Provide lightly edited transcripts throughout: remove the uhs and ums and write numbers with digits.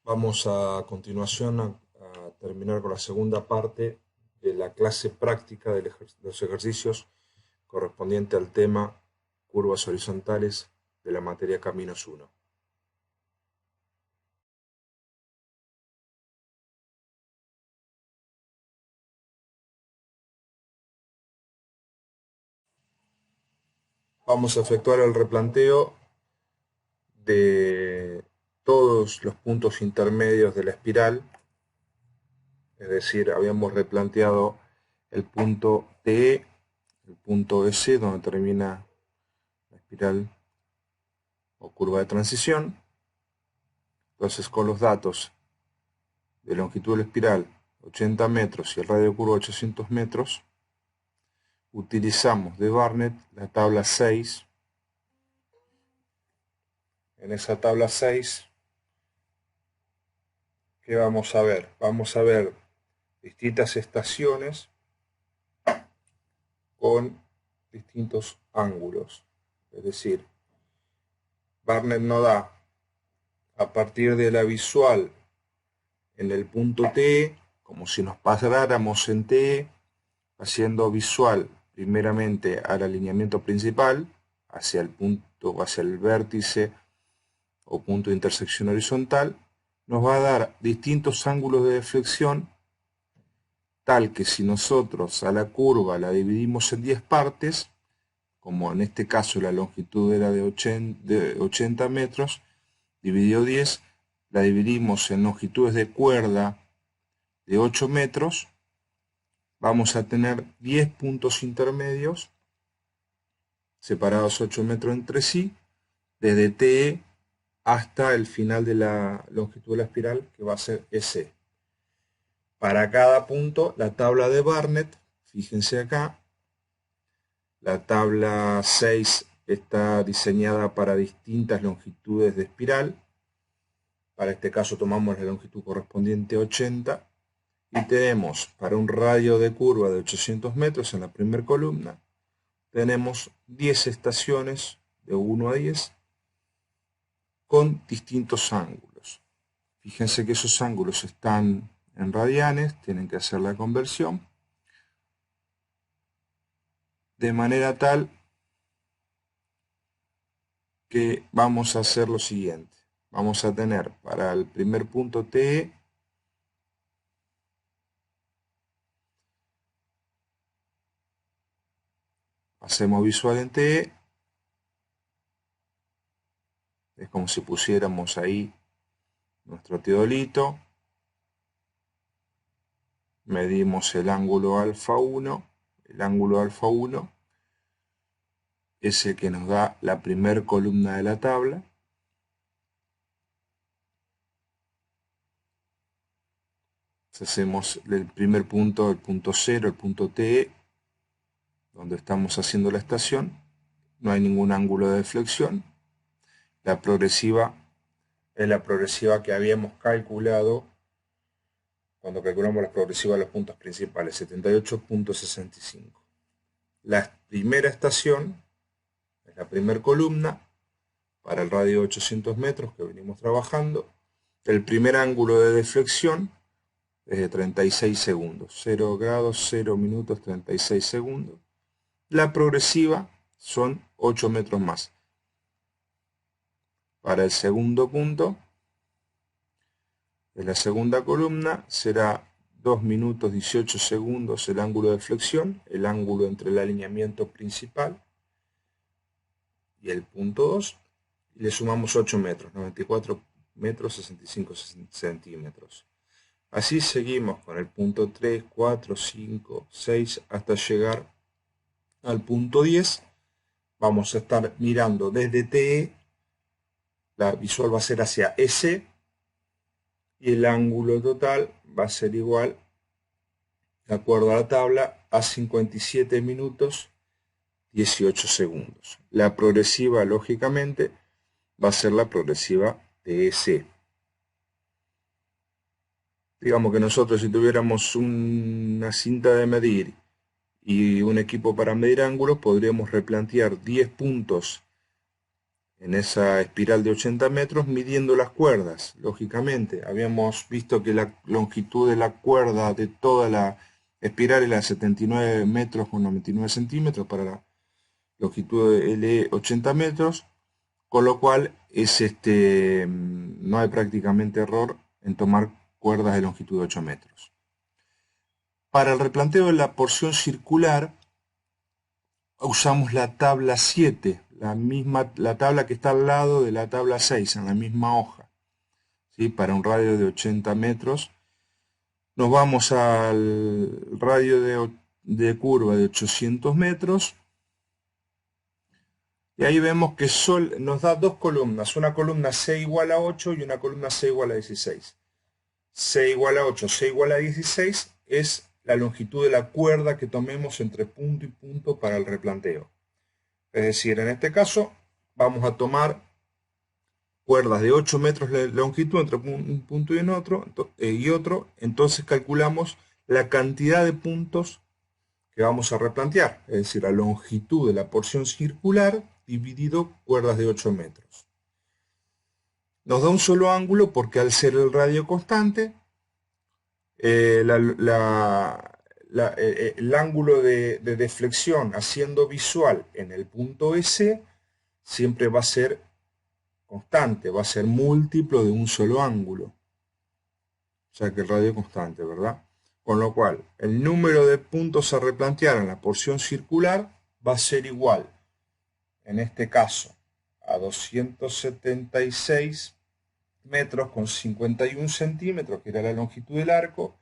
Vamos a continuación a terminar con la segunda parte de la clase práctica de los ejercicios correspondiente al tema curvas horizontales de la materia Caminos 1. Vamos a efectuar el replanteo de todos los puntos intermedios de la espiral, es decir, habíamos replanteado el punto TE, el punto EC, donde termina la espiral o curva de transición. Entonces, con los datos de longitud de la espiral 80 metros y el radio de curva 800 metros, utilizamos de Barnett la tabla 6. En esa tabla 6, ¿qué vamos a ver? Vamos a ver distintas estaciones con distintos ángulos. Es decir, Barnett nos da a partir de la visual en el punto T, como si nos paráramos en T, haciendo visual primeramente al alineamiento principal, hacia el punto, hacia el vértice o punto de intersección horizontal, nos va a dar distintos ángulos de deflexión, tal que si nosotros a la curva la dividimos en 10 partes, como en este caso la longitud era de 80 metros, dividido 10, la dividimos en longitudes de cuerda de 8 metros, vamos a tener 10 puntos intermedios, separados 8 metros entre sí, desde TE hasta el final de la longitud de la espiral, que va a ser EC. Para cada punto, la tabla de Barnett, fíjense acá, la tabla 6 está diseñada para distintas longitudes de espiral. Para este caso tomamos la longitud correspondiente 80 y tenemos para un radio de curva de 800 metros en la primera columna, tenemos 10 estaciones de 1 a 10 con distintos ángulos. Fíjense que esos ángulos están en radianes, tienen que hacer la conversión, de manera tal que vamos a hacer lo siguiente. Vamos a tener para el primer punto TE, hacemos visual en TE, es como si pusiéramos ahí nuestro teodolito, medimos el ángulo alfa 1, el ángulo alfa 1 es el que nos da la primera columna de la tabla. Hacemos el primer punto, el punto 0, el punto TE, donde estamos haciendo la estación, no hay ningún ángulo de deflexión. La progresiva es la progresiva que habíamos calculado cuando calculamos la progresiva de los puntos principales, 78.65. La primera estación es la primera columna para el radio de 800 metros que venimos trabajando. El primer ángulo de deflexión es de 36 segundos, 0 grados, 0 minutos, 36 segundos. La progresiva son 8 metros más. Para el segundo punto, de la segunda columna, será 2 minutos 18 segundos el ángulo de flexión, el ángulo entre el alineamiento principal y el punto 2, y le sumamos 8 metros, 94 metros 65 centímetros. Así seguimos con el punto 3, 4, 5, 6, hasta llegar al punto 10. Vamos a estar mirando desde TE, la visual va a ser hacia S, y el ángulo total va a ser igual, de acuerdo a la tabla, a 57 minutos 18 segundos. La progresiva, lógicamente, va a ser la progresiva de EC. Digamos que nosotros, si tuviéramos una cinta de medir y un equipo para medir ángulos, podríamos replantear 10 puntos en esa espiral de 80 metros midiendo las cuerdas. Lógicamente, habíamos visto que la longitud de la cuerda de toda la espiral era 79 metros con 99 centímetros para la longitud de L 80 metros, con lo cual no hay prácticamente error en tomar cuerdas de longitud de 8 metros. Para el replanteo de la porción circular usamos la tabla 7, la tabla que está al lado de la tabla 6, en la misma hoja, ¿sí? Para un radio de 80 metros. Nos vamos al radio de curva de 800 metros. Y ahí vemos que nos da dos columnas, una columna C igual a 8 y una columna C igual a 16. C igual a 8, C igual a 16 es la longitud de la cuerda que tomemos entre punto y punto para el replanteo. Es decir, en este caso vamos a tomar cuerdas de 8 metros de longitud entre un punto y otro, entonces calculamos la cantidad de puntos que vamos a replantear, es decir, la longitud de la porción circular dividido cuerdas de 8 metros. Nos da un solo ángulo porque al ser el radio constante, el ángulo de deflexión haciendo visual en el punto S siempre va a ser constante, va a ser múltiplo de un solo ángulo. O sea que el radio es constante, ¿verdad? Con lo cual, el número de puntos a replantear en la porción circular va a ser igual, en este caso, a 276 metros con 51 centímetros, que era la longitud del arco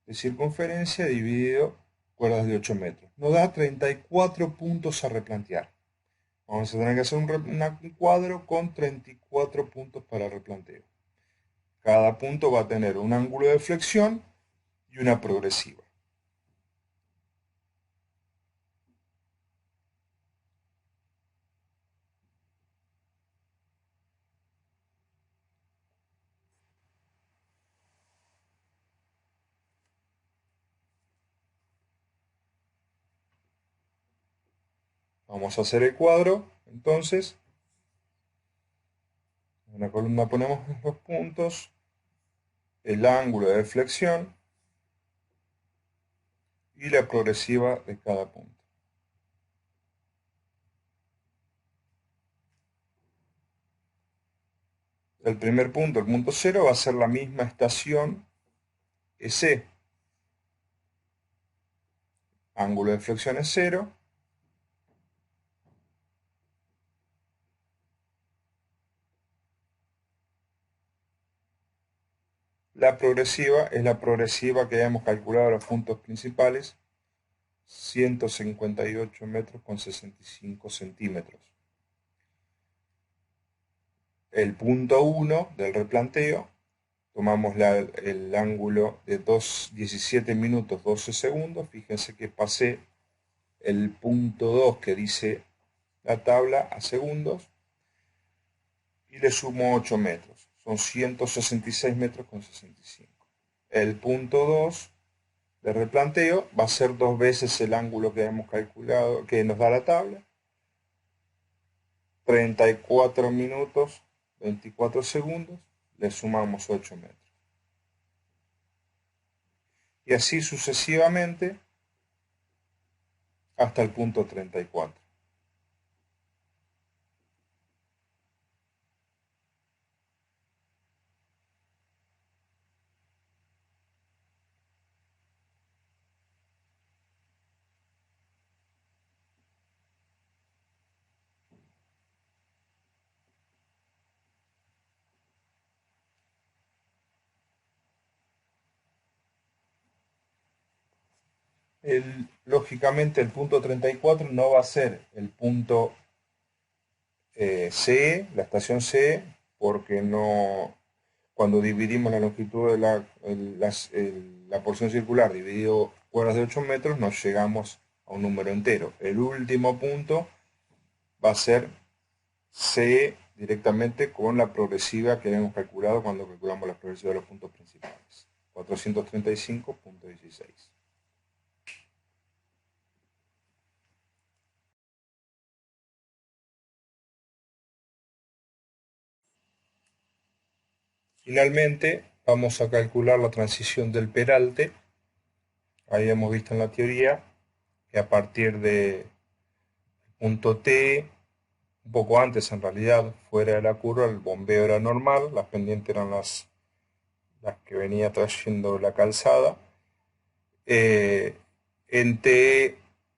de circunferencia, dividido cuerdas de 8 metros. Nos da 34 puntos a replantear. Vamos a tener que hacer un cuadro con 34 puntos para replanteo. Cada punto va a tener un ángulo de flexión y una progresiva. Vamos a hacer el cuadro, entonces. En la columna ponemos los puntos, el ángulo de deflexión y la progresiva de cada punto. El primer punto, el punto 0, va a ser la misma estación EC. Ángulo de deflexión es 0. La progresiva es la progresiva que hayamos calculado los puntos principales, 158 metros con 65 centímetros. El punto 1 del replanteo, tomamos el ángulo de 17 minutos 12 segundos. Fíjense que pasé el punto 2 que dice la tabla a segundos y le sumo 8 metros. Son 166 metros con 65. El punto 2 de replanteo va a ser 2 veces el ángulo que hemos calculado, que nos da la tabla. 34 minutos 24 segundos, le sumamos 8 metros. Y así sucesivamente hasta el punto 34. Lógicamente el punto 34 no va a ser el punto CE, la estación CE, porque no, cuando dividimos la longitud de la porción circular dividido cuerdas de 8 metros, nos llegamos a un número entero. El último punto va a ser CE directamente con la progresiva que hemos calculado cuando calculamos la progresiva de los puntos principales. 435.16. Finalmente, vamos a calcular la transición del peralte. Habíamos visto en la teoría que a partir de punto T, un poco antes en realidad, fuera de la curva, el bombeo era normal, las pendientes eran las que venía trayendo la calzada. En T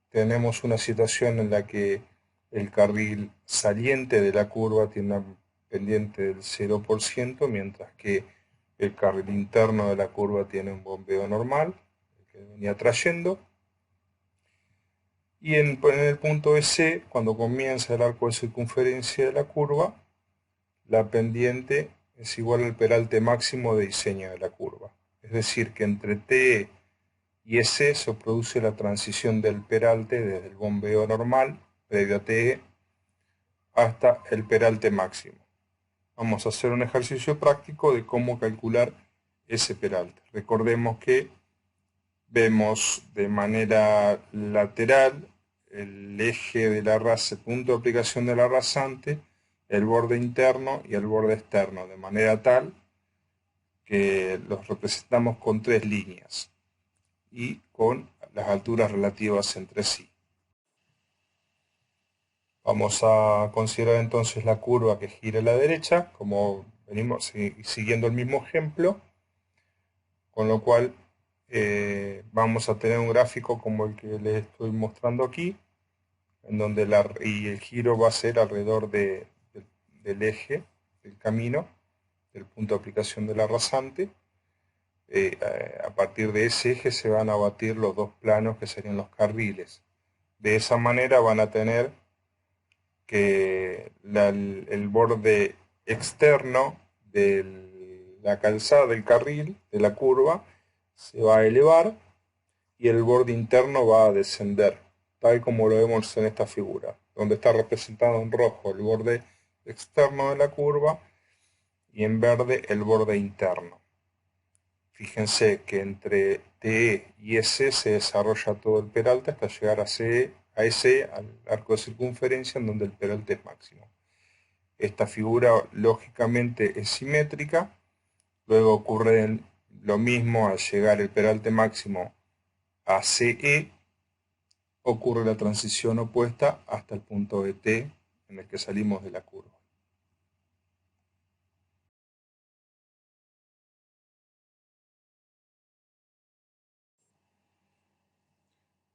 tenemos una situación en la que el carril saliente de la curva tiene una pendiente del 0%, mientras que el carril interno de la curva tiene un bombeo normal, el que venía trayendo. Y en el punto EC, cuando comienza el arco de circunferencia de la curva, la pendiente es igual al peralte máximo de diseño de la curva. Es decir, que entre T y EC se produce la transición del peralte desde el bombeo normal, previo a TE, hasta el peralte máximo. Vamos a hacer un ejercicio práctico de cómo calcular ese peralte. Recordemos que vemos de manera lateral el eje de la el punto de aplicación de la rasante, el borde interno y el borde externo, de manera tal que los representamos con tres líneas y con las alturas relativas entre sí. Vamos a considerar entonces la curva que gira a la derecha, como venimos siguiendo el mismo ejemplo, con lo cual vamos a tener un gráfico como el que les estoy mostrando aquí, en donde el giro va a ser alrededor del eje del camino, del punto de aplicación de la rasante. A partir de ese eje se van a batir los dos planos que serían los carriles. De esa manera van a tener que el borde externo de la calzada del carril, de la curva, se va a elevar y el borde interno va a descender, tal como lo vemos en esta figura, donde está representado en rojo el borde externo de la curva y en verde el borde interno. Fíjense que entre TE y EC se desarrolla todo el peralte hasta llegar a CE, al arco de circunferencia, en donde el peralte es máximo. Esta figura lógicamente es simétrica, luego ocurre lo mismo al llegar el peralte máximo a CE, ocurre la transición opuesta hasta el punto de T en el que salimos de la curva.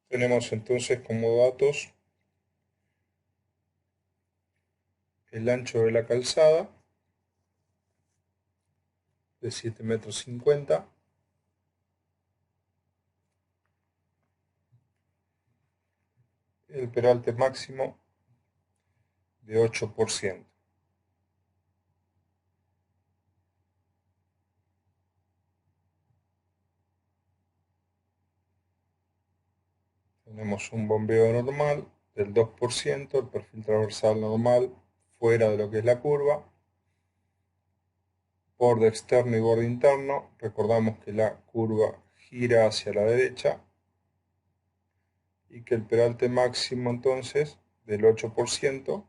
Tenemos entonces como datos el ancho de la calzada de 7,50 metros, el peralte máximo de 8%. Tenemos un bombeo normal del 2%, el perfil transversal normal fuera de lo que es la curva, borde externo y borde interno. Recordamos que la curva gira hacia la derecha y que el peralte máximo entonces del 8%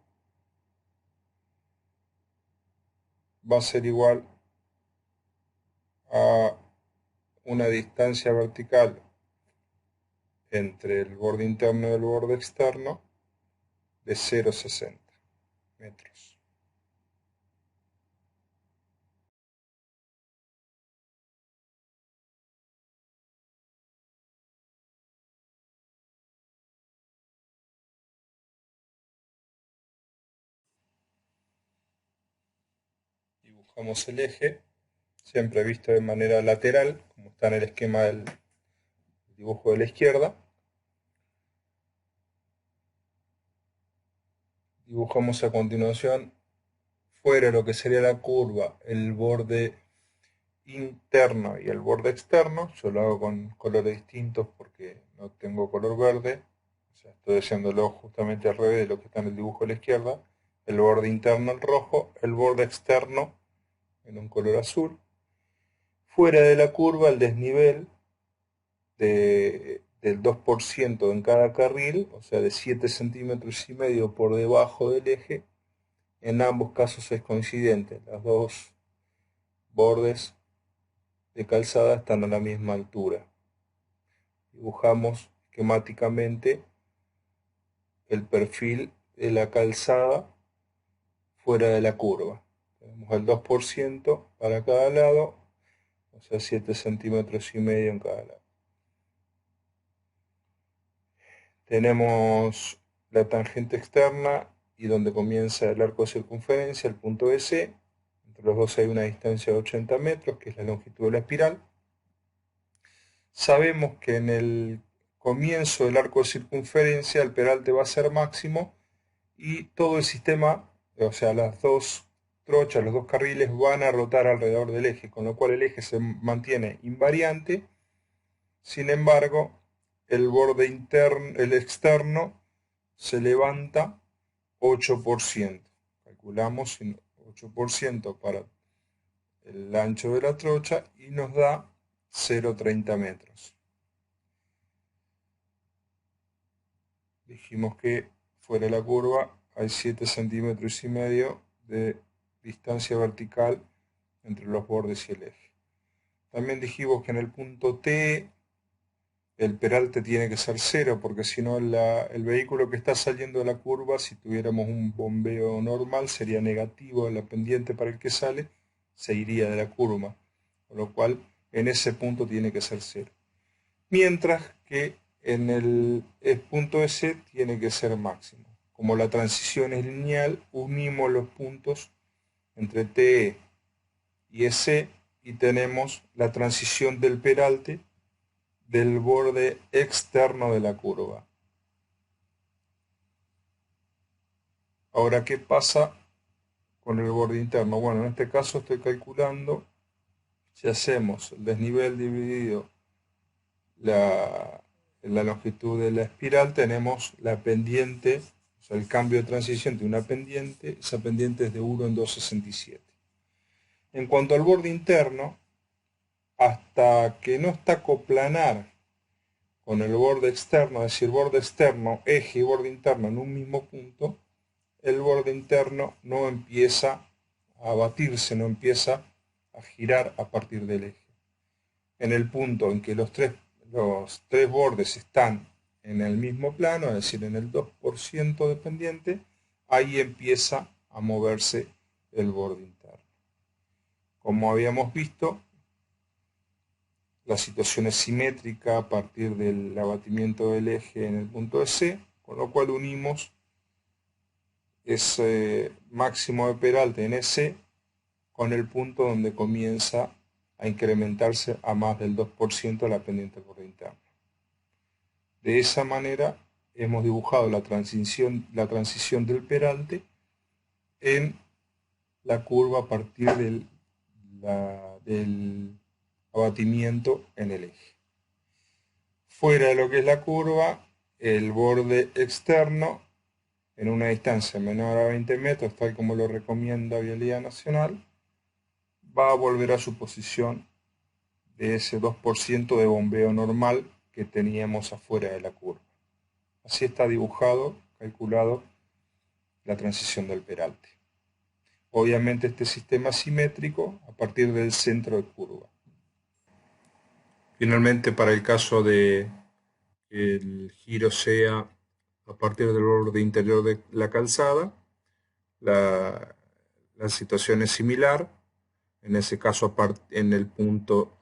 va a ser igual a una distancia vertical entre el borde interno y el borde externo de 0,60 metros. Dibujamos el eje, siempre visto de manera lateral, como está en el esquema del dibujo de la izquierda. Dibujamos a continuación, fuera de lo que sería la curva, el borde interno y el borde externo. Yo lo hago con colores distintos porque no tengo color verde, o sea, estoy haciéndolo justamente al revés de lo que está en el dibujo de la izquierda. El borde interno en rojo, el borde externo en un color azul. Fuera de la curva, el desnivel del 2% en cada carril, o sea, de 7,5 centímetros por debajo del eje. En ambos casos es coincidente, las dos bordes de calzada están a la misma altura. Dibujamos esquemáticamente el perfil de la calzada fuera de la curva. Tenemos el 2% para cada lado, o sea 7,5 centímetros en cada lado. Tenemos la tangente externa y donde comienza el arco de circunferencia, el punto S. Entre los dos hay una distancia de 80 metros, que es la longitud de la espiral. Sabemos que en el comienzo del arco de circunferencia el peralte va a ser máximo y todo el sistema, o sea, las dos trochas, los dos carriles van a rotar alrededor del eje, con lo cual el eje se mantiene invariante. Sin embargo, el borde interno, el externo, se levanta 8%. Calculamos 8% para el ancho de la trocha y nos da 0,30 metros. Dijimos que fuera de la curva hay 7,5 centímetros de distancia vertical entre los bordes y el eje. También dijimos que en el punto T el peralte tiene que ser 0, porque si no el vehículo que está saliendo de la curva, si tuviéramos un bombeo normal, sería negativo la pendiente para el que sale, se iría de la curva, con lo cual en ese punto tiene que ser 0. Mientras que en el punto S tiene que ser máximo. Como la transición es lineal, unimos los puntos entre TE y S y tenemos la transición del peralte del borde externo de la curva. Ahora, ¿qué pasa con el borde interno? Bueno, en este caso estoy calculando, si hacemos el desnivel dividido la longitud de la espiral, tenemos la pendiente, o sea, el cambio de transición de una pendiente, esa pendiente es de 1 en 2,67. En cuanto al borde interno, hasta que no está coplanar con el borde externo, es decir, borde externo, eje y borde interno en un mismo punto, el borde interno no empieza a batirse, no empieza a girar a partir del eje. En el punto en que los tres bordes están en el mismo plano, es decir, en el 2% de pendiente, ahí empieza a moverse el borde interno. Como habíamos visto, la situación es simétrica a partir del abatimiento del eje en el punto S, con lo cual unimos ese máximo de peralte en S con el punto donde comienza a incrementarse a más del 2% la pendiente del borde interno. De esa manera hemos dibujado la transición del peralte en la curva a partir del abatimiento en el eje. Fuera de lo que es la curva, el borde externo en una distancia menor a 20 metros, tal como lo recomienda Vialidad Nacional, va a volver a su posición de ese 2% de bombeo normal que teníamos afuera de la curva. Así está dibujado, calculado la transición del peralte. Obviamente este sistema es simétrico a partir del centro de curva. Finalmente, para el caso de que el giro sea a partir del borde interior de la calzada, la situación es similar. En ese caso, en el punto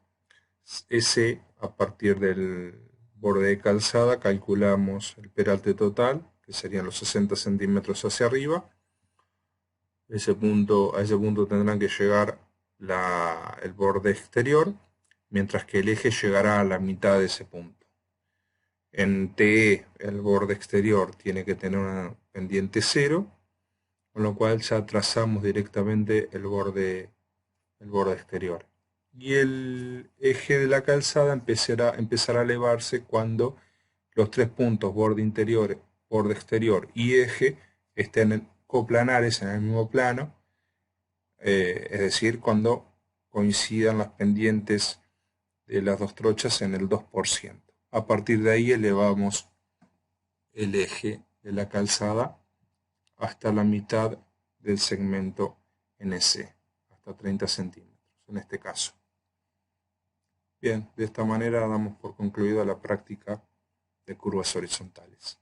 S, a partir del borde de calzada, calculamos el peralte total, que serían los 60 centímetros hacia arriba. A ese punto tendrán que llegar el borde exterior, mientras que el eje llegará a la mitad de ese punto. En TE, el borde exterior tiene que tener una pendiente 0, con lo cual ya trazamos directamente el borde exterior. Y el eje de la calzada empezará a elevarse cuando los tres puntos, borde interior, borde exterior y eje, estén coplanares en el mismo plano, es decir, cuando coincidan las pendientes de las dos trochas en el 2%. A partir de ahí elevamos el eje de la calzada hasta la mitad del segmento NC, hasta 30 centímetros. en este caso. Bien, de esta manera damos por concluida la práctica de curvas horizontales.